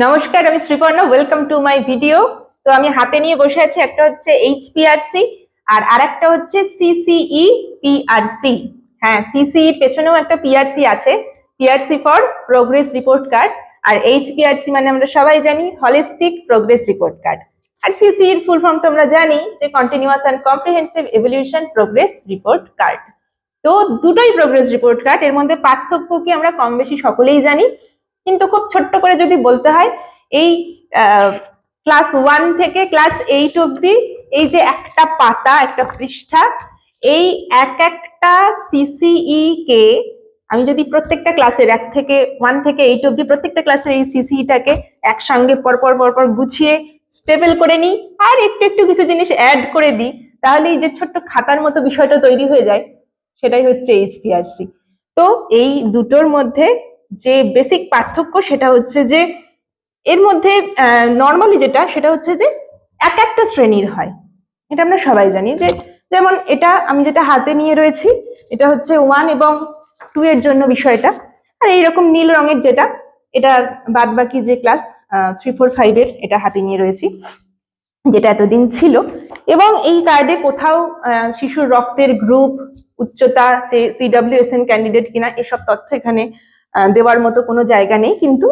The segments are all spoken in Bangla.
নমস্কার, আমি Sriparna. Welcome to my video. তো আমি হাতে নিয়ে বসে আছি, একটা হচ্ছে এইচপিআরসি আর আরেকটা হচ্ছে সিসিই পিআরসি। হ্যাঁ, সিসিই পেছনেও একটা পিআরসি আছে, PRC for progress report card. আর এইচপিআরসি মানে আমরা সবাই জানি হলিস্টিক প্রোগ্রেস রিপোর্ট কার্ড। আর সিসিই এর ফুল ফর্ম তো আমরা জানি যে continuous and comprehensive evaluation progress report card. তো দুটোই প্রোগ্রেস রিপোর্ট কার্ড, এর মধ্যে পার্থক্য কি আমরা কম বেশি সকলেই জানি, কিন্তু খুব ছোট্ট করে যদি বলতে হয়, এই ক্লাস 1 থেকে ক্লাস 8 অবধি এই যে একটা পাতা, একটা পৃষ্ঠা, এই একটা সিসিই কে আমি যদি প্রত্যেকটা ক্লাসের 1 থেকে 8 অবধি প্রত্যেকটা ক্লাসের এই সিসিইটাকে একসঙ্গে পরপর গুছিয়ে স্টেবল করে নিই আর একটু একটু কিছু জিনিস অ্যাড করে দিই, তাহলে এই যে ছোট্ট খাতার মতো বিষয়টা তৈরি হয়ে যায়, সেটাই হচ্ছে এইচপিআরসি। তো এই দুটোর মধ্যে যে বেসিক পার্থক্য সেটা হচ্ছে যে এর মধ্যে নর্মালি যেটা সেটা হচ্ছে যে একটা শ্রেণীর হয়, এটা আমরা সবাই জানি। যে যেমন এটা আমি যেটা হাতে নিয়ে রয়েছি, এটা হচ্ছে 1 এবং 2 এর জন্য বিষয়টা। আর এইরকম নীল রঙের যেটা, এটা বাদ বাকি যে ক্লাস 3, 4, 5 এর, এটা হাতে নিয়ে রয়েছি, যেটা এতদিন ছিল। এবং এই কার্ডে কোথাও শিশুর রক্তের গ্রুপ, উচ্চতা, সে CWSN ক্যান্ডিডেট কিনা, এসব তথ্য এখানে দেওয়ার মতো কোনো জায়গা নেই। কিন্তু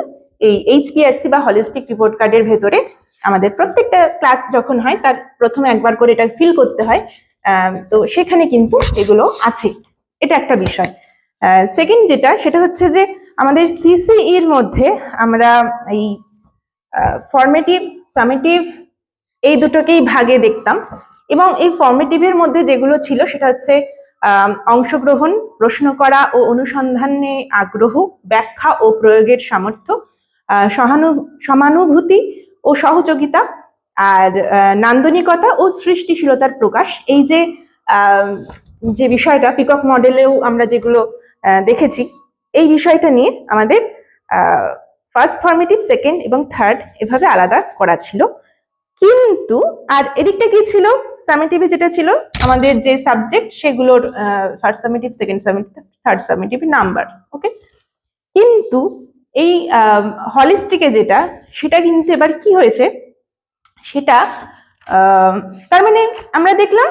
এই এইচপিআরসি বা হলিস্টিক রিপোর্ট কার্ডের ভেতরে আমাদের প্রত্যেকটা ক্লাস যখন হয় তার প্রথমে একবার করে এটা ফিল করতে হয়, তো সেখানে কিন্তু এগুলো আছে, এটা একটা বিষয়। সেকেন্ড যেটা, সেটা হচ্ছে যে আমাদের সিসিইর মধ্যে আমরা এই ফর্মেটিভ, সামেটিভ এই দুটোকেই ভাগে দেখতাম। এবং এই ফর্মেটিভের মধ্যে যেগুলো ছিল সেটা হচ্ছে অংশগ্রহণ, প্রশ্ন করা ও অনুসন্ধানে আগ্রহ, ব্যাখ্যা ও প্রয়োগের সামর্থ্য, সমানুভূতি ও সহযোগিতা, আর নান্দনিকতা ও সৃষ্টিশীলতার প্রকাশ। এই যে বিষয়টা পিকক মডেলেও আমরা যেগুলো দেখেছি, এই বিষয়টা নিয়ে আমাদের ফার্স্ট ফর্মেটিভ, সেকেন্ড এবং থার্ড এভাবে আলাদা করা ছিল। কিন্তু আর এদিকটা কি ছিল, সামেটিভে যেটা ছিল আমাদের যে সাবজেক্ট, সেগুলোর first summative, second summative, third summative number. Okay, কিন্তু এই হলিস্টিকে যেটা, সেটা কিন্তু এবার কি হয়েছে, সেটা তার মানে আমরা দেখলাম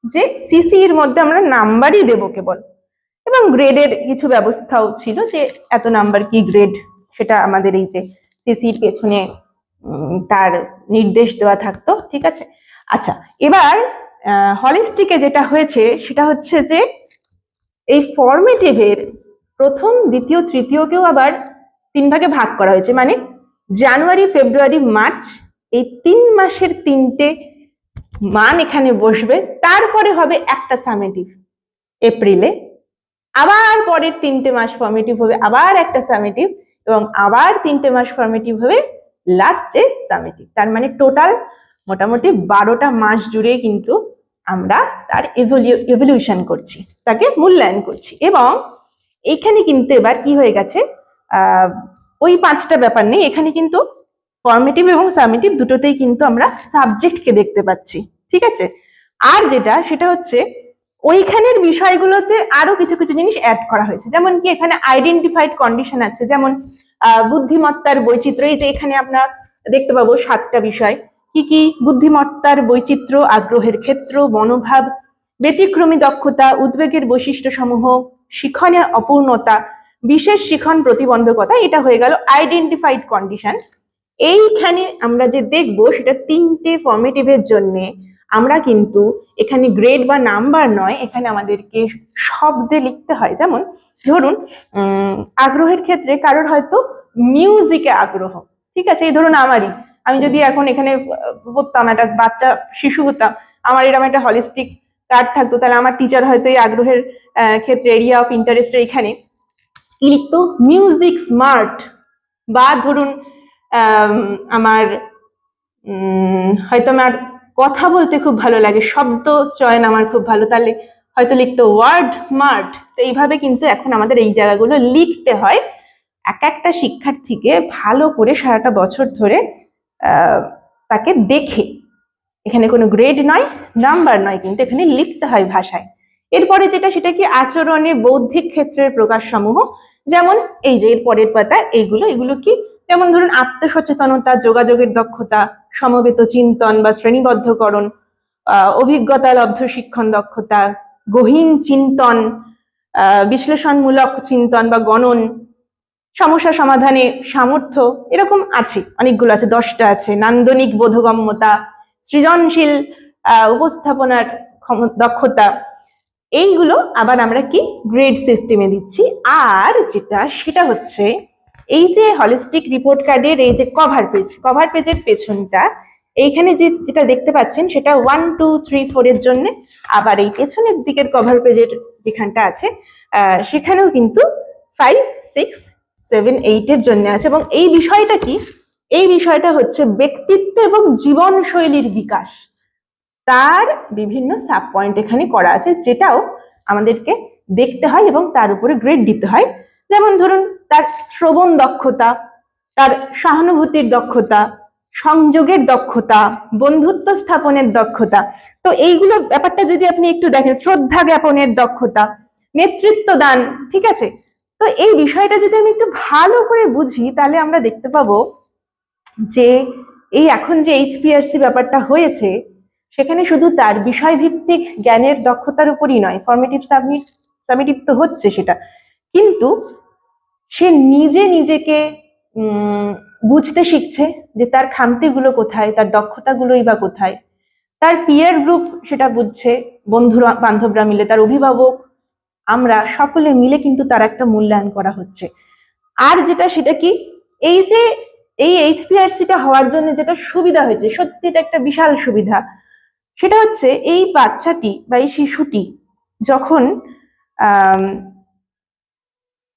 যে সিসির মধ্যে আমরা নাম্বারই দেবো কেবল, এবং গ্রেডের কিছু ব্যবস্থাও ছিল যে এত নাম্বার কি গ্রেড, সেটা আমাদের এই যে সিসির পেছনে তার নির্দেশ দেওয়া থাকতো। ঠিক আছে, আচ্ছা, এবার হলিস্টিকে যেটা হয়েছে সেটা হচ্ছে যে এই ফর্মেটিভের প্রথম, দ্বিতীয়, তৃতীয়কেও আবার 3 ভাগে ভাগ করা হয়েছে। মানে জানুয়ারি, ফেব্রুয়ারি, মার্চ, এই 3 মাসের 3টে মান এখানে বসবে। তারপরে হবে একটা সামেটিভ এপ্রিলে, আবার পরের 3টে মাস ফর্মেটিভ হবে, আবার একটা সামেটিভ, এবং আবার 3টে মাস ফর্মেটিভ হবে লাস্ট যে সামেটিভ। তার মানে টোটাল মোটামুটি 12টা মাস জুড়ে কিন্তু আমরা তার ইভ্যালুয়েশন করছি, তাকে মূল্যায়ন করছি। এবং এখানে কিন্তু এবার কি হয়ে গেছে, ওই 5টা ব্যাপার নেই, এখানে কিন্তু ফর্মেটিভ এবং সামেটিভ দুটোতেই কিন্তু আমরা সাবজেক্টকে দেখতে পাচ্ছি। ঠিক আছে, আর যেটা সেটা হচ্ছে ওইখানের বিষয়গুলোতে আরো কিছু কিছু জিনিস অ্যাড করা হয়েছে। যেমন কি এখানে আইডেন্টিফাইড কন্ডিশন আছে, যেমন বুদ্ধিমত্তার বৈচিত্র্য। এই যে এখানে আমরা দেখতে পাবো 7টা বিষয়, কি কি: বুদ্ধিমত্তার বৈচিত্র্য, আগ্রহের ক্ষেত্র, মনোভাব, ব্যতিক্রমী দক্ষতা, উদ্বেগের বৈশিষ্ট্য সমূহ, শিখনে অপূর্ণতা, বিশেষ শিখন প্রতিবন্ধকতা। এটা হয়ে গেল আইডেন্টিফাইড কন্ডিশন। এইখানে আমরা যে দেখবো সেটা 3টে ফর্মেটিভের জন্য আমরা কিন্তু এখানে গ্রেড বা নাম্বার নয়, এখানে আমাদেরকে শব্দে লিখতে হয়। যেমন ধরুন আগ্রহের ক্ষেত্রে কারোর হয়তো মিউজিকে আগ্রহ, ঠিক আছে, এই ধরুন আমি যদি এখন এখানে পড়তাম, একটা বাচ্চা শিশু হতাম, আমার এরকম একটা হলিস্টিক কার্ড থাকতো, তাহলে আমার টিচার হয়তো এই আগ্রহের ক্ষেত্রে এরিয়া অফ ইন্টারেস্টের এখানে কি লিখতো, মিউজিক স্মার্ট। বা ধরুন আমার হয়তো আমার কথা বলতে খুব ভালো লাগে, শব্দ চয়ন আমার খুব ভালো, তাহলে হয়তো লিখতো ওয়ার্ড স্মার্ট। তো এইভাবে কিন্তু এখন আমাদের এই জায়গাগুলো লিখতে হয় একটা শিক্ষার্থীকে ভালো করে সারাটা বছর ধরে তাকে দেখে। এখানে কোনো গ্রেড নয়, নাম্বার নয়, কিন্তু এখানে লিখতে হয় ভাষায়। এরপরে যেটা, সেটা কি আচরণে বৌদ্ধিক ক্ষেত্রের প্রকাশ সমূহ। যেমন এই যে এর পরের পাতা, এগুলো কি যেমন ধরুন আত্মসচেতনতা, যোগাযোগের দক্ষতা, সমবেত চিন্তন বা শ্রেণীবদ্ধকরণ, অভিজ্ঞতা লব্ধ শিক্ষণ দক্ষতা, গহীন চিন্তন, বিশ্লেষণমূলক চিন্তন বা গণন, সমস্যা সমাধানে সামর্থ্য, এরকম আছে, অনেকগুলো আছে, 10টা আছে। নান্দনিক বোধগম্যতা, সৃজনশীল উপস্থাপনার দক্ষতা, এইগুলো আবার আমরা কি গ্রেড সিস্টেমে দিচ্ছি। আর সেটা হচ্ছে এই যে হলিস্টিক রিপোর্ট কার্ডের এই যে কভার পেজের পেছনটা, এইখানে যেটা দেখতে পাচ্ছেন সেটা 1, 2, 3, 4 এর জন্য, আবার এই পেছনের দিকের কভার পেজের যেখানটা আছে সেখানেও কিন্তু 5, 6, 7, 8 এর জন্য আছে। এবং এই বিষয়টা কি, এই বিষয়টা হচ্ছে ব্যক্তিত্ব এবং জীবনশৈলীর বিকাশ, তার বিভিন্ন সাব পয়েন্ট এখানে করা আছে, যেটাও আমাদেরকে দেখতে হয় এবং তার উপরে গ্রেড দিতে হয়। যেমন ধরুন তার শ্রবণ দক্ষতা, তার সহানুভূতির দক্ষতা, সংযোগের দক্ষতা, বন্ধুত্ব স্থাপনের দক্ষতা। তো এইগুলো ব্যাপারটা যদি আপনি একটু দেখেন, শ্রদ্ধা জ্ঞাপনের দক্ষতা, নেতৃত্ব দান, ঠিক আছে। তো এই বিষয়টা যদি আমি একটু ভালো করে বুঝি, তাহলে আমরা দেখতে পাবো যে এই এখন যে HPRC ব্যাপারটা হয়েছে, সেখানে শুধু তার বিষয়ভিত্তিক জ্ঞানের দক্ষতার উপরই নয়, ফর্মেটিভ সাবমিটিভ তো হচ্ছে সেটা, কিন্তু সে নিজেকে বুঝতে শিখছে যে তার খামতিগুলো কোথায়, তার দক্ষতাগুলোই বা কোথায়, তার পিয়ার গ্রুপ সেটা বুঝছে, বন্ধুরা বান্ধবরা মিলে, তার অভিভাবক, আমরা সকলে মিলে কিন্তু তার একটা মূল্যায়ন করা হচ্ছে। আর সেটা কি, এই যে এই HPRCটা হওয়ার জন্য যেটা সুবিধা হয়েছে, সত্যি এটা একটা বিশাল সুবিধা, সেটা হচ্ছে এই বাচ্চাটি বা এই শিশুটি যখন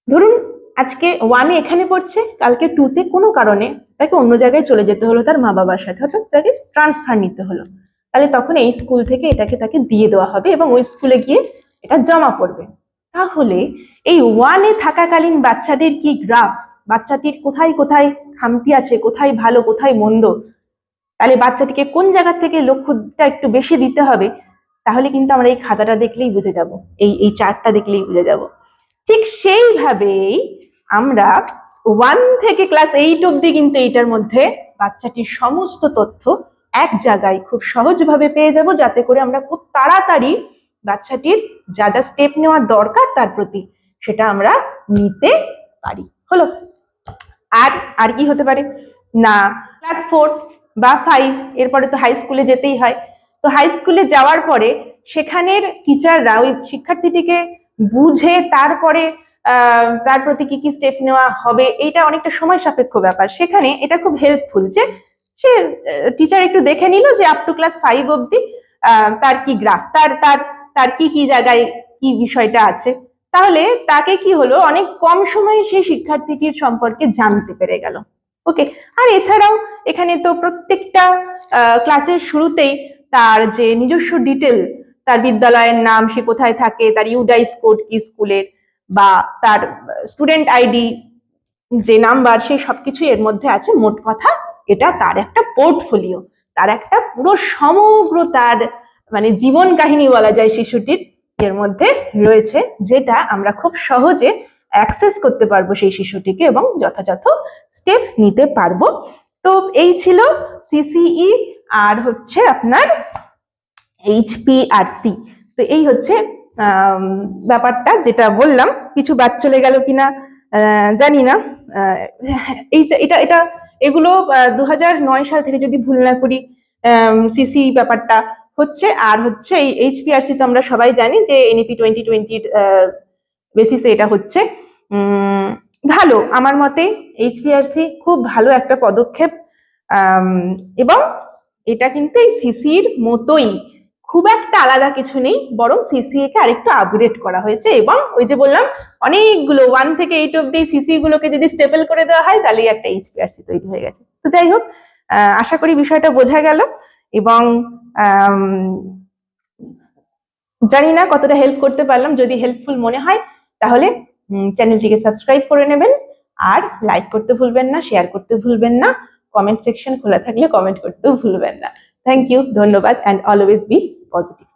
ধরুন আজকে 1-এ এখানে পড়ছে, কালকে 2-তে কোনো কারণে তাকে অন্য জায়গায় চলে যেতে হলো তার মা বাবার সাথে, অর্থাৎ তাকে ট্রান্সফার নিতে হলো, তাহলে তখন এই স্কুল থেকে তাকে দিয়ে দেওয়া হবে এবং ওই স্কুলে গিয়ে এটা জমা পড়বে। তাহলে এই 1-এ থাকাকালীন বাচ্চাটির কি গ্রাফ, বাচ্চাটির কোথায় কোথায় খামতি আছে, কোথায় ভালো কোথায় মন্দ, তাহলে বাচ্চাটিকে কোন জায়গা থেকে লক্ষ্যটা একটু বেশি দিতে হবে, তাহলে কিন্তু আমরা এই খাতাটা দেখলেই বুঝে যাব, এই চার্টটা দেখলেই বুঝে যাব। ঠিক সেইভাবেই আমরা 1 থেকে ক্লাস 8 অব্দি কিন্তু এইটার মধ্যে বাচ্চাটির সমস্ত তথ্য এক জায়গায় খুব সহজভাবে পেয়ে যাব, যাতে করে আমরা খুব তাড়াতাড়ি বাচ্চাটির যা যা স্টেপ নেওয়া দরকার তার প্রতি, সেটা আমরা নিতে পারি। হলো। আর কি হতে পারে না, ক্লাস 4 বা 5 এরপরে তো হাই স্কুলে যেতেই হয়, তো হাই স্কুলে যাওয়ার পরে সেখানের টিচাররা ওই শিক্ষার্থীটিকে বুঝে তারপরে তার প্রতি কি কি স্টেপ নেওয়া হবে, এটা অনেকটা সময় সাপেক্ষ ব্যাপার। সেখানে এটা খুব হেল্পফুল যে সে টিচার একটু দেখে নিল যে আপ টু ক্লাস 5 অব্দি তার কি গ্রাফ, তার কি জায়গায় কি বিষয়টা আছে, তাহলে তাকে কি হলো, অনেক কম সময়ে সেই শিক্ষার্থীটির সম্পর্কে জানতে পেরে গেল। ওকে। আর এছাড়াও এখানে তো প্রত্যেকটা ক্লাসের শুরুতেই তার যে নিজস্ব ডিটেল, তার বিদ্যালয়ের নাম, সে কোথায় থাকে, তার ইউডাইস কোড কি স্কুলের, বা তার স্টুডেন্ট আইডি যে নাম্বার, সেই সবকিছু এর মধ্যে আছে। মোট কথা এটা তার একটা পোর্টফোলিও, তার একটা পুরো সমগ্র তার মানে জীবন কাহিনী বলা যায় শিশুটির এর মধ্যে রয়েছে, যেটা আমরা খুব সহজে অ্যাক্সেস করতে পারবো সেই শিশুটিকে এবং যথাযথ স্টেপ নিতে পারবো। তো এই ছিল CCE আর হচ্ছে আপনার HPRC। তো এই হচ্ছে ব্যাপারটা যেটা বললাম। কিছু বাদ চলে গেল কিনা জানি না। এটা এগুলো 2009 সাল থেকে যদি ভুল না করি CCE ব্যাপারটা হচ্ছে। আর হচ্ছে এই HPRC তো আমরা সবাই জানি যে NEP 2020 বেসিসে এটা হচ্ছে। ভালো, আমার মতে HPRC খুব ভালো একটা পদক্ষেপ, এবং এটা কিন্তু এই CCEর মতোই, খুব একটা আলাদা কিছু নেই, বরং CCA কে আরেকটু আপগ্রেড করা হয়েছে। এবং ওই যে বললাম অনেকগুলো 1 থেকে 8 অব্দি CCE গুলোকে যদি স্টেপল করে দেওয়া হয়, তাহলেই একটা HPRC তৈরি হয়ে গেছে। তো যাই হোক, আশা করি বিষয়টা বোঝা গেল, এবং জানি না কতটা হেল্প করতে পারলাম। যদি হেল্পফুল মনে হয় তাহলে চ্যানেলটিকে সাবস্ক্রাইব করে নেবেন, আর লাইক করতে ভুলবেন না, শেয়ার করতে ভুলবেন না, কমেন্ট সেকশন খোলা থাকলে কমেন্ট করতেও ভুলবেন না। থ্যাংক ইউ, ধন্যবাদ, অ্যান্ড অলওয়েজ বি পজিটিভ।